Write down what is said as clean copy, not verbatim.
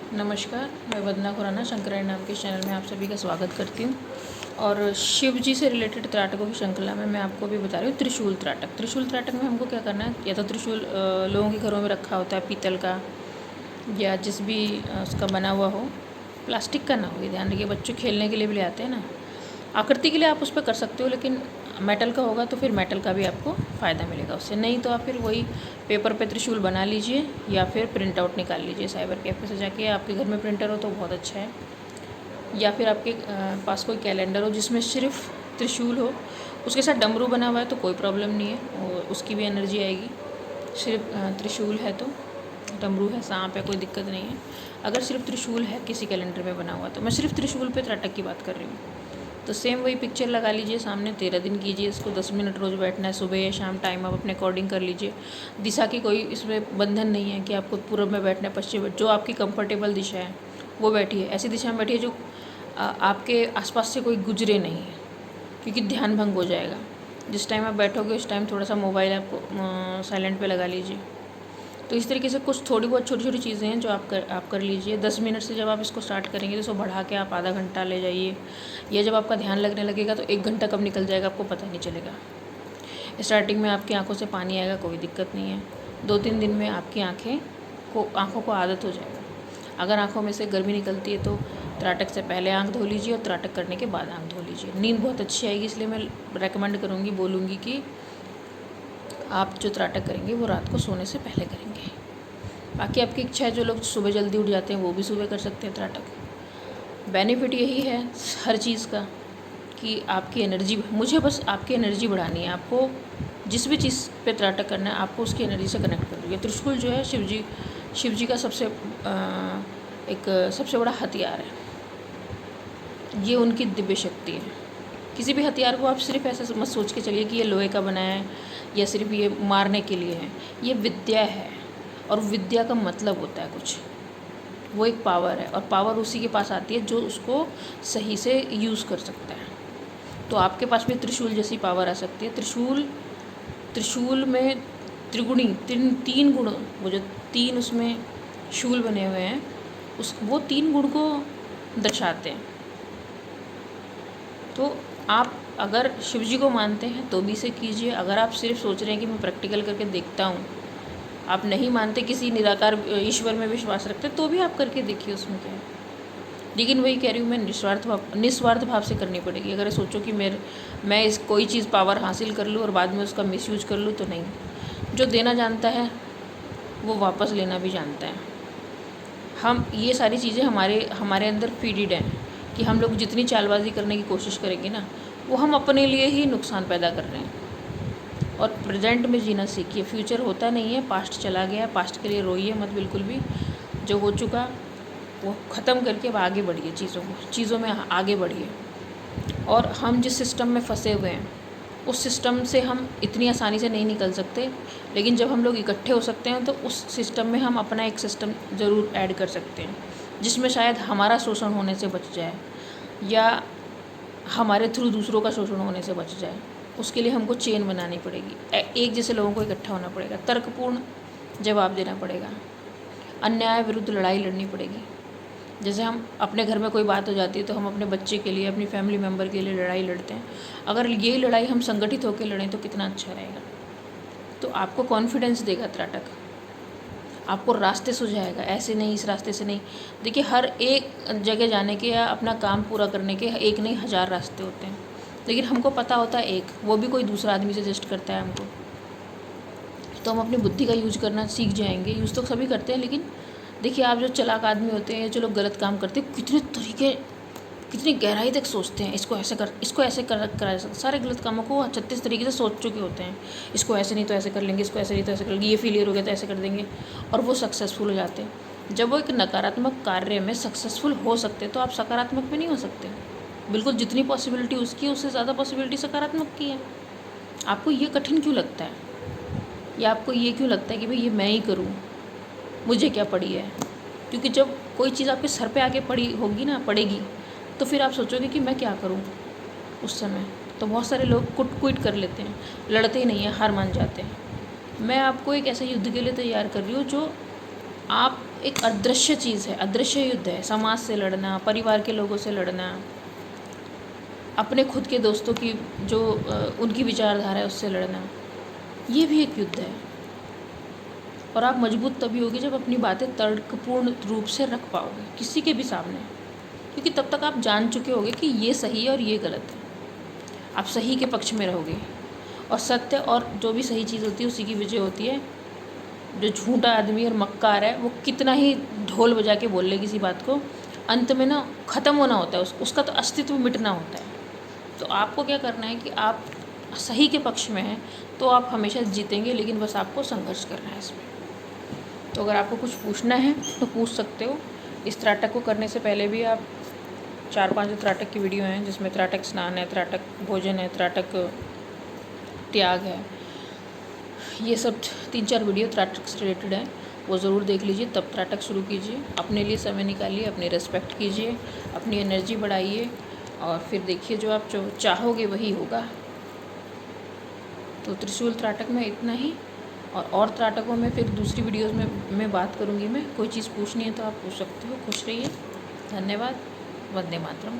नमस्कार, मैं वंदना खुराना शंकरायण नाम के चैनल में आप सभी का स्वागत करती हूँ। और शिव जी से रिलेटेड त्राटकों की श्रृंखला में मैं आपको भी बता रही हूँ त्रिशूल त्राटक। त्रिशूल त्राटक में हमको क्या करना है, या तो त्रिशूल लोगों के घरों में रखा होता है पीतल का या जिस भी उसका बना हुआ हो, प्लास्टिक का ना हो। ये ध्यान रखिए, बच्चों खेलने के लिए भी ले आते हैं ना, आकृति के लिए आप उस पर कर सकते हो, लेकिन मेटल का होगा तो फिर मेटल का भी आपको फ़ायदा मिलेगा उससे। नहीं तो आप फिर वही पेपर पे त्रिशूल बना लीजिए या फिर प्रिंट आउट निकाल लीजिए साइबर कैफ़े से जाके। आपके घर में प्रिंटर हो तो बहुत अच्छा है, या फिर आपके पास कोई कैलेंडर हो जिसमें सिर्फ त्रिशूल हो, उसके साथ डमरू बना हुआ है तो कोई प्रॉब्लम नहीं है, और उसकी भी एनर्जी आएगी। सिर्फ त्रिशूल है तो डमरू है, सांप है, कोई दिक्कत नहीं है। अगर सिर्फ त्रिशूल है किसी कैलेंडर में बना हुआ, तो मैं सिर्फ त्रिशूल पे त्राटक की बात कर रही हूँ। तो सेम वही पिक्चर लगा लीजिए सामने, 13 दिन कीजिए इसको, 10 मिनट रोज़ बैठना है, सुबह या शाम टाइम आप अपने अकॉर्डिंग कर लीजिए। दिशा की कोई इसमें बंधन नहीं है कि आपको पूर्व में बैठना है, पश्चिम में, जो आपकी कंफर्टेबल दिशा है वो बैठिए। ऐसी दिशा में बैठिए जो आपके आसपास से कोई गुजरे नहीं है, क्योंकि ध्यान भंग हो जाएगा। जिस टाइम आप बैठोगे उस टाइम थोड़ा सा मोबाइल आपको साइलेंट पे लगा लीजिए। तो इस तरीके से कुछ थोड़ी बहुत छोटी छोटी चीज़ें हैं जो आप कर लीजिए। 10 मिनट से जब आप इसको स्टार्ट करेंगे तो इसको बढ़ा के आप आधा घंटा ले जाइए, या जब आपका ध्यान लगने लगेगा तो 1 घंटा कब निकल जाएगा आपको पता नहीं चलेगा। स्टार्टिंग में आपकी आंखों से पानी आएगा, कोई दिक्कत नहीं है। 2-3 दिन में आपकी आँखों को आदत हो जाएगा। अगर आँखों में से गर्मी निकलती है तो त्राटक से पहले आँख धो लीजिए और त्राटक करने के बाद आँख धो लीजिए। नींद बहुत अच्छी आएगी, इसलिए मैं रेकमेंड करूँगी, बोलूँगी कि आप जो त्राटक करेंगे वो रात को सोने से पहले करेंगे। बाकी आपकी इच्छा है, जो लोग सुबह जल्दी उठ जाते हैं वो भी सुबह कर सकते हैं त्राटक। बेनिफिट यही है हर चीज़ का कि आपकी एनर्जी, मुझे बस आपकी एनर्जी बढ़ानी है। आपको जिस भी चीज़ पे त्राटक करना है आपको उसकी एनर्जी से कनेक्ट कर लीजिए। त्रिशूल जो है शिव जी का सबसे बड़ा हथियार है। ये उनकी दिव्य शक्ति है। किसी भी हथियार को आप सिर्फ ऐसा मत सोच के चलिए कि ये लोहे का बना है या सिर्फ ये मारने के लिए है। ये विद्या है, और विद्या का मतलब होता है कुछ, वो एक पावर है, और पावर उसी के पास आती है जो उसको सही से यूज़ कर सकता है। तो आपके पास भी त्रिशूल जैसी पावर आ सकती है। त्रिशूल में त्रिगुणी तीन गुण, वो जो 3 उसमें शूल बने हुए हैं वो 3 गुण को दर्शाते हैं। तो आप अगर शिव जी को मानते हैं तो भी इसे कीजिए। अगर आप सिर्फ सोच रहे हैं कि मैं प्रैक्टिकल करके देखता हूँ, आप नहीं मानते, किसी निराकार ईश्वर में विश्वास रखते, तो भी आप करके देखिए, उसमें क्या है। लेकिन वही कह रही हूँ मैं, निस्वार्थ भाव से करनी पड़ेगी। अगर सोचो कि मैं इस कोई चीज़ पावर हासिल कर लूँ और बाद में उसका मिसयूज कर लूँ, तो नहीं। जो देना जानता है वो वापस लेना भी जानता है। हम ये सारी चीज़ें हमारे अंदर फीडेड हैं कि हम लोग जितनी चालबाजी करने की कोशिश करेंगे ना, वो हम अपने लिए ही नुकसान पैदा कर रहे हैं। और प्रेजेंट में जीना सीखिए। फ्यूचर होता नहीं है, पास्ट चला गया, पास्ट के लिए रोइए मत बिल्कुल भी। जो हो चुका वो ख़त्म करके अब आगे बढ़िए, चीज़ों में आगे बढ़िए। और हम जिस सिस्टम में फंसे हुए हैं उस सिस्टम से हम इतनी आसानी से नहीं निकल सकते, लेकिन जब हम लोग इकट्ठे हो सकते हैं तो उस सिस्टम में हम अपना एक सिस्टम ज़रूर ऐड कर सकते हैं, जिसमें शायद हमारा शोषण होने से बच जाए या हमारे थ्रू दूसरों का शोषण होने से बच जाए। उसके लिए हमको चेन बनानी पड़ेगी, एक जैसे लोगों को इकट्ठा होना पड़ेगा, तर्कपूर्ण जवाब देना पड़ेगा, अन्याय विरुद्ध लड़ाई लड़नी पड़ेगी। जैसे हम अपने घर में कोई बात हो जाती है तो हम अपने बच्चे के लिए, अपनी फैमिली मेम्बर के लिए लड़ाई लड़ते हैं। अगर यही लड़ाई हम संगठित होकर लड़ें तो कितना अच्छा रहेगा। तो आपको कॉन्फिडेंस देगा त्राटक, आपको रास्ते सुझाएगा, ऐसे नहीं, इस रास्ते से नहीं। देखिए, हर एक जगह जाने के या अपना काम पूरा करने के एक नहीं 1000 रास्ते होते हैं, लेकिन हमको पता होता है एक, वो भी कोई दूसरा आदमी सजेस्ट करता है हमको। तो हम अपनी बुद्धि का यूज करना सीख जाएंगे। यूज़ तो सभी करते हैं, लेकिन देखिए, आप जो चालाक आदमी होते हैं, जो लोग गलत काम करते हैं, कितनी गहराई तक सोचते हैं, इसको ऐसे करा सकते। सारे गलत कामों को 36 तरीके से सोच चुके होते हैं। इसको ऐसे नहीं तो ऐसे कर लेंगे, इसको ऐसे नहीं तो ऐसे कर लेंगे, ये फेलियर हो गया तो ऐसे कर देंगे, और वो सक्सेसफुल हो जाते हैं। जब वो एक नकारात्मक कार्य में सक्सेसफुल हो सकते हैं तो आप सकारात्मक में नहीं हो सकते। बिल्कुल, जितनी पॉसिबिलिटी उसकी है उससे ज़्यादा पॉसिबिलिटी सकारात्मक की है। आपको ये कठिन क्यों लगता है, या आपको ये क्यों लगता है कि भाई ये मैं ही करूँ, मुझे क्या पड़ी है? क्योंकि जब कोई चीज़ आपके सर पे आके पड़ेगी, तो फिर आप सोचोगे कि मैं क्या करूँ उस समय। तो बहुत सारे लोग क्विट कर लेते हैं, लड़ते ही नहीं हैं, हार मान जाते हैं। मैं आपको एक ऐसे युद्ध के लिए तैयार कर रही हूँ जो आप एक अदृश्य चीज़ है, अदृश्य युद्ध है। समाज से लड़ना, परिवार के लोगों से लड़ना, अपने खुद के दोस्तों की जो उनकी विचारधारा है उससे लड़ना, ये भी एक युद्ध है। और आप मजबूत तभी होगी जब अपनी बातें तर्कपूर्ण रूप से रख पाओगे किसी के भी सामने, क्योंकि तब तक आप जान चुके होगे कि ये सही है और ये गलत है। आप सही के पक्ष में रहोगे, और सत्य और जो भी सही चीज़ होती है उसी की विजय होती है। जो झूठा आदमी और मक्कार है वो कितना ही ढोल बजा के बोल ले किसी बात को, अंत में ना ख़त्म होना होता है, उसका तो अस्तित्व मिटना होता है। तो आपको क्या करना है कि आप सही के पक्ष में हैं तो आप हमेशा जीतेंगे, लेकिन बस आपको संघर्ष करना है इसमें। तो अगर आपको कुछ पूछना है तो पूछ सकते हो। इस त्राटक को करने से पहले भी आप 4-5 त्राटक की वीडियो हैं, जिसमें त्राटक स्नान है, त्राटक भोजन है, त्राटक त्याग है, ये सब 3-4 वीडियो त्राटक से रिलेटेड है, वो ज़रूर देख लीजिए। तब त्राटक शुरू कीजिए, अपने लिए समय निकालिए, अपनी रिस्पेक्ट कीजिए, अपनी एनर्जी बढ़ाइए, और फिर देखिए जो आप जो चाहोगे वही होगा। तो त्रिशूल त्राटक में इतना ही, और त्राटकों में फिर दूसरी वीडियोस में मैं बात करूँगी। मैं कोई चीज़ पूछनी है तो आप पूछ सकते हो। खुश रहिए, धन्यवाद, वंदे मातरम।